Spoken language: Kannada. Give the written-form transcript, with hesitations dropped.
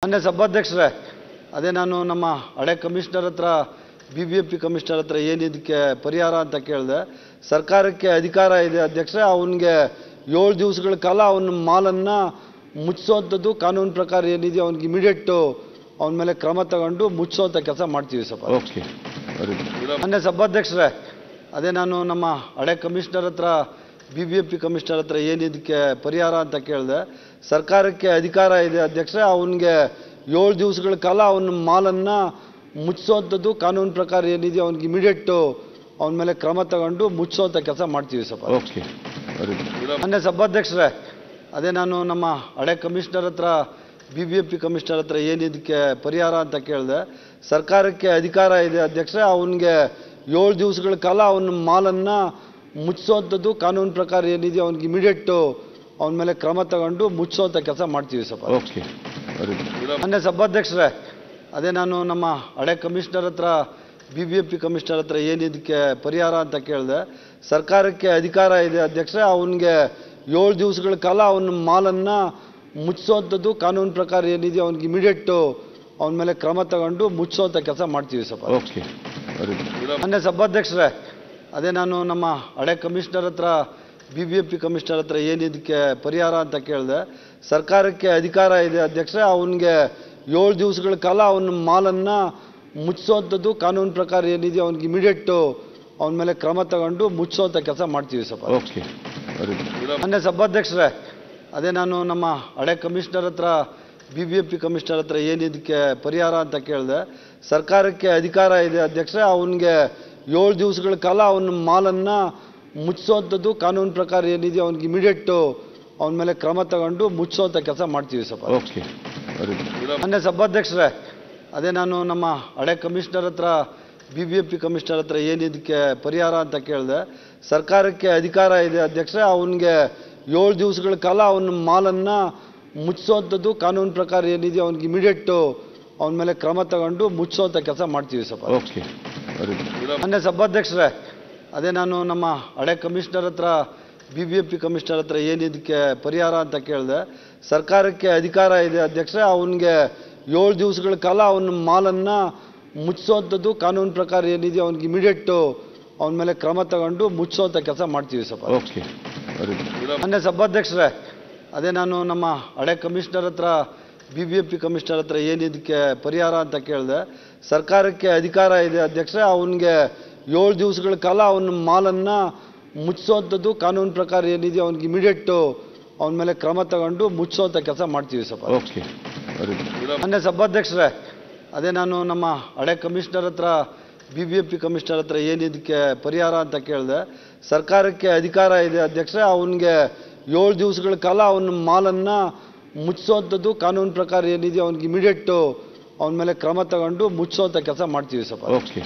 ಮಾನ್ಯ ಸಭಾಧ್ಯಕ್ಷರೇ, ಅದೇ ನಾನು ನಮ್ಮ ಹಳೆ ಕಮಿಷನರ್ ಹತ್ರ BBMP ಕಮಿಷನರ್ ಹತ್ರ ಏನಿದಕ್ಕೆ ಪರಿಹಾರ ಅಂತ ಕೇಳಿದೆ. ಸರ್ಕಾರಕ್ಕೆ ಅಧಿಕಾರ ಇದೆ ಅಧ್ಯಕ್ಷರೇ, ಅವನಿಗೆ 7 ದಿವಸಗಳ ಕಾಲ ಅವನ ಮಾಲನ್ನ ಮುಚ್ಚಿಸುವಂಥದ್ದು ಕಾನೂನು ಪ್ರಕಾರ ಏನಿದೆ ಅವನಿಗೆ ಇಮಿಡಿಯೇಟ್ ಅವನ ಮೇಲೆ ಕ್ರಮ ತಗೊಂಡು ಮುಚ್ಚಿಸುವಂಥ ಕೆಲಸ ಮಾಡ್ತೀವಿ ಸರ್. ಓಕೆ. ಮಾನ್ಯ ಸಭಾಧ್ಯಕ್ಷರೇ, ಅದೇ ನಾನು ನಮ್ಮ ಹಳೆ ಕಮಿಷನರ್ ಹತ್ರ BBMP ಕಮಿಷನರ್ ಹತ್ರ ಏನಿದಕ್ಕೆ ಪರಿಹಾರ ಅಂತ ಕೇಳಿದೆ. ಸರ್ಕಾರಕ್ಕೆ ಅಧಿಕಾರ ಇದೆ ಅಧ್ಯಕ್ಷರೇ, ಅವನಿಗೆ 7 ದಿವಸಗಳ ಕಾಲ ಅವನ ಮಾಲನ್ನ ಮುಚ್ಚಿಸುವಂಥದ್ದು ಕಾನೂನು ಪ್ರಕಾರ ಏನಿದೆ ಅವನಿಗೆ ಇಮಿಡಿಯೇಟ್ ಅವನ ಮೇಲೆ ಕ್ರಮ ತಗೊಂಡು ಮುಚ್ಚಿಸುವಂಥ ಕೆಲಸ ಮಾಡ್ತೀವಿ ಸರ್. ಓಕೆ. ಮಾನ್ಯ ಸಭಾಧ್ಯಕ್ಷರೇ, ಅದೇ ನಾನು ನಮ್ಮ ಹಳೆ ಕಮಿಷನರ್ ಹತ್ರ BBMP ಕಮಿಷನರ್ ಹತ್ರ ಏನಿದಕ್ಕೆ ಪರಿಹಾರ ಅಂತ ಕೇಳಿದೆ. ಸರ್ಕಾರಕ್ಕೆ ಅಧಿಕಾರ ಇದೆ ಅಧ್ಯಕ್ಷರೇ, ಅವನಿಗೆ 7 ದಿವಸಗಳ ಕಾಲ ಅವನ ಮಾಲನ್ನ ಮುಚ್ಚಿಸುವಂಥದ್ದು ಕಾನೂನು ಪ್ರಕಾರ ಏನಿದೆ ಅವನಿಗೆ ಇಮಿಡಿಯೇಟ್ ಅವನ ಮೇಲೆ ಕ್ರಮ ತಗೊಂಡು ಮುಚ್ಚಿಸುವಂಥ ಕೆಲಸ ಮಾಡ್ತೀವಿ ಸರ್. ಓಕೆ. ಮಾನ್ಯ ಸಭಾಧ್ಯಕ್ಷರೇ, ಅದೇ ನಾನು ನಮ್ಮ ಹಳೆ ಕಮಿಷನರ್ ಹತ್ರ BBMP ಕಮಿಷನರ್ ಹತ್ರ ಏನಿದಕ್ಕೆ ಪರಿಹಾರ ಅಂತ ಕೇಳಿದೆ. ಸರ್ಕಾರಕ್ಕೆ ಅಧಿಕಾರ ಇದೆ ಅಧ್ಯಕ್ಷರೇ, ಅವನಿಗೆ 7 ದಿವಸಗಳ ಕಾಲ ಅವನ ಮಾಲನ್ನ ಮುಚ್ಚಿಸುವಂಥದ್ದು ಕಾನೂನು ಪ್ರಕಾರ ಏನಿದೆ ಅವನಿಗೆ ಇಮಿಡಿಯೇಟ್ ಅವನ ಮೇಲೆ ಕ್ರಮ ತಗೊಂಡು ಮುಚ್ಚಿಸುವಂಥ ಕೆಲಸ ಮಾಡ್ತೀವಿ ಸರ್. ಓಕೆ. ಮಾನ್ಯ ಸಭಾಧ್ಯಕ್ಷರೇ, ಅದೇ ನಾನು ನಮ್ಮ ಹಳೆ ಕಮಿಷನರ್ ಹತ್ರ BBMP ಕಮಿಷನರ್ ಹತ್ರ ಏನಿದಕ್ಕೆ ಪರಿಹಾರ ಅಂತ ಕೇಳಿದೆ. ಸರ್ಕಾರಕ್ಕೆ ಅಧಿಕಾರ ಇದೆ ಅಧ್ಯಕ್ಷರೇ, ಅವನಿಗೆ 7 ದಿವಸಗಳ ಕಾಲ ಅವನ ಮಾಲನ್ನ ಮುಚ್ಚಿಸುವಂಥದ್ದು ಕಾನೂನು ಪ್ರಕಾರ ಏನಿದೆ ಅವನಿಗೆ ಇಮಿಡಿಯೇಟ್ ಅವನ ಮೇಲೆ ಕ್ರಮ ತಗೊಂಡು ಮುಚ್ಚಿಸುವಂಥ ಕೆಲಸ ಮಾಡ್ತೀವಿ ಸರ್. ಓಕೆ. ಮಾನ್ಯ ಸಭಾಧ್ಯಕ್ಷರೇ, ಅದೇ ನಾನು ನಮ್ಮ ಹಳೆ ಕಮಿಷನರ್ ಹತ್ರ BBMP ಕಮಿಷನರ್ ಹತ್ರ ಏನಿದಕ್ಕೆ ಪರಿಹಾರ ಅಂತ ಕೇಳಿದೆ. ಸರ್ಕಾರಕ್ಕೆ ಅಧಿಕಾರ ಇದೆ ಅಧ್ಯಕ್ಷರೇ, ಅವನಿಗೆ 7 ದಿವಸಗಳ ಕಾಲ ಅವನ ಮಾಲನ್ನ ಮುಚ್ಚಿಸುವಂಥದ್ದು ಕಾನೂನು ಪ್ರಕಾರ ಏನಿದೆ ಅವನಿಗೆ ಇಮಿಡಿಯೇಟ್ ಅವನ ಮೇಲೆ ಕ್ರಮ ತಗೊಂಡು ಮುಚ್ಚಿಸುವಂಥ ಕೆಲಸ ಮಾಡ್ತೀವಿ ಸರ್. ಓಕೆ. ಮಾನ್ಯ ಸಭಾಧ್ಯಕ್ಷರೇ, ಅದೇ ನಾನು ನಮ್ಮ ಹಳೆ ಕಮಿಷನರ್ ಹತ್ರ BBMP ಕಮಿಷನರ್ ಹತ್ರ ಏನಿದಕ್ಕೆ ಪರಿಹಾರ ಅಂತ ಕೇಳಿದೆ. ಸರ್ಕಾರಕ್ಕೆ ಅಧಿಕಾರ ಇದೆ ಅಧ್ಯಕ್ಷರೇ, ಅವನಿಗೆ 7 ದಿವಸಗಳ ಕಾಲ ಅವನ ಮಾಲನ್ನ ಮುಚ್ಚಿಸುವಂಥದ್ದು ಕಾನೂನು ಪ್ರಕಾರ ಏನಿದೆ ಅವನಿಗೆ ಇಮಿಡಿಯೇಟ್ ಅವನ ಮೇಲೆ ಕ್ರಮ ತಗೊಂಡು ಮುಚ್ಚಿಸುವಂಥ ಕೆಲಸ ಮಾಡ್ತೀವಿ ಸರ್. ಓಕೆ. ಮಾನ್ಯ ಸಭಾಧ್ಯಕ್ಷರೇ, ಅದೇ ನಾನು ನಮ್ಮ ಹಳೆ ಕಮಿಷನರ್ ಹತ್ರ BBMP ಕಮಿಷನರ್ ಹತ್ರ ಏನಿದಕ್ಕೆ ಪರಿಹಾರ ಅಂತ ಕೇಳಿದೆ. ಸರ್ಕಾರಕ್ಕೆ ಅಧಿಕಾರ ಇದೆ ಅಧ್ಯಕ್ಷರೇ, ಅವನಿಗೆ 7 ದಿವಸಗಳ ಕಾಲ ಅವನ ಮಾಲನ್ನ ಮುಚ್ಚಿಸುವಂಥದ್ದು ಕಾನೂನು ಪ್ರಕಾರ ಏನಿದೆ ಅವನಿಗೆ ಇಮಿಡಿಯೇಟ್ ಅವನ ಮೇಲೆ ಕ್ರಮ ತಗೊಂಡು ಮುಚ್ಚಿಸುವಂಥ ಕೆಲಸ ಮಾಡ್ತೀವಿ ಸರ್. ಓಕೆ. ಮಾನ್ಯ ಸಭಾಧ್ಯಕ್ಷರೇ, ಅದೇ ನಾನು ನಮ್ಮ ಹಳೆ ಕಮಿಷನರ್ ಹತ್ರ BBMP ಕಮಿಷನರ್ ಹತ್ರ ಏನಿದಕ್ಕೆ ಪರಿಹಾರ ಅಂತ ಕೇಳಿದೆ. ಸರ್ಕಾರಕ್ಕೆ ಅಧಿಕಾರ ಇದೆ ಅಧ್ಯಕ್ಷರೇ, ಅವನಿಗೆ 7 ದಿವಸಗಳ ಕಾಲ ಅವನ ಮಾಲನ್ನ ಮುಚ್ಚಿಸುವಂಥದ್ದು ಕಾನೂನು ಪ್ರಕಾರ ಏನಿದೆ ಅವನಿಗೆ ಇಮಿಡಿಯೇಟ್ ಅವನ ಮೇಲೆ ಕ್ರಮ ತಗೊಂಡು ಮುಚ್ಚಿಸುವಂಥ ಕೆಲಸ ಮಾಡ್ತೀವಿ ಸರ್. ಓಕೆ. ಮಾನ್ಯ ಸಭಾಧ್ಯಕ್ಷರೇ, ಅದೇ ನಾನು ನಮ್ಮ ಹಳೆ ಕಮಿಷನರ್ ಹತ್ರ BBMP ಕಮಿಷನರ್ ಹತ್ರ ಏನಿದಕ್ಕೆ ಪರಿಹಾರ ಅಂತ ಕೇಳಿದೆ. ಸರ್ಕಾರಕ್ಕೆ ಅಧಿಕಾರ ಇದೆ ಅಧ್ಯಕ್ಷರೇ, ಅವನಿಗೆ 7 ದಿವಸಗಳ ಕಾಲ ಅವನ ಮಾಲನ್ನ ಮುಚ್ಚಿಸುವಂಥದ್ದು ಕಾನೂನು ಪ್ರಕಾರ ಏನಿದೆ ಅವನಿಗೆ ಇಮಿಡಿಯೇಟ್ ಅವನ ಮೇಲೆ ಕ್ರಮ ತಗೊಂಡು ಮುಚ್ಚಿಸುವಂಥ ಕೆಲಸ ಮಾಡ್ತೀವಿ ಸರ್. ಓಕೆ.